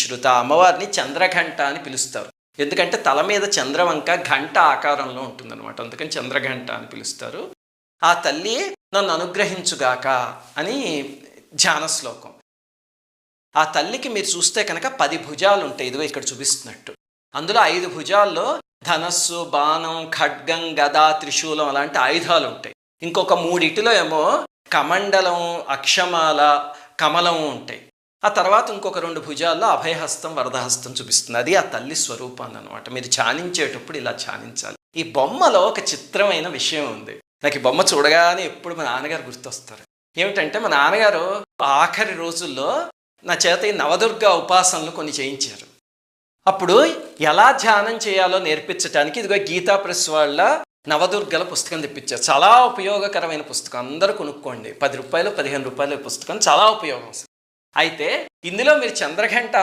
విశ్రుత. అమ్మవారిని చంద్రఘంట అని పిలుస్తారు. ఎందుకంటే తల మీద చంద్రవంక ఘంట ఆకారంలో ఉంటుందన్నమాట. అందుకని చంద్రఘంట అని పిలుస్తారు. ఆ తల్లి నన్ను అనుగ్రహించుగాక అని ధ్యాన శ్లోకం. ఆ తల్లికి మీరు చూస్తే కనుక 10 భుజాలు ఉంటాయి. ఇదిగో ఇక్కడ చూపిస్తున్నట్టు. అందులో 5 భుజాల్లో ధనస్సు, బాణం, ఖడ్గం, గద, త్రిశూలం అలాంటి ఆయుధాలు ఉంటాయి. ఇంకొక 3 ఏమో కమండలం, అక్షమాల, కమలం ఉంటాయి. ఆ తర్వాత ఇంకొక 2 భుజాల్లో అభయహస్తం, వరదహస్తం చూపిస్తుంది. అది ఆ తల్లి స్వరూపాన్ని అనమాట. మీరు ధ్యానించేటప్పుడు ఇలా ధ్యానించాలి. ఈ బొమ్మలో ఒక చిత్రమైన విషయం ఉంది. నాకు ఈ బొమ్మ చూడగానే ఎప్పుడు మా నాన్నగారు గుర్తొస్తారు. ఏమిటంటే మా నాన్నగారు ఆఖరి రోజుల్లో నా చేత ఈ నవదుర్గా ఉపాసనలు కొన్ని చేయించారు. అప్పుడు ఎలా ధ్యానం చేయాలో నేర్పించడానికి ఇదిగో గీతా ప్రెస్ వాళ్ళ నవదుర్గల పుస్తకం తెప్పించారు. చాలా ఉపయోగకరమైన పుస్తకం, అందరూ కొనుక్కోండి. 10 రూపాయలు 15 రూపాయల పుస్తకం, చాలా ఉపయోగం. అయితే ఇందులో మీరు చంద్రఘంట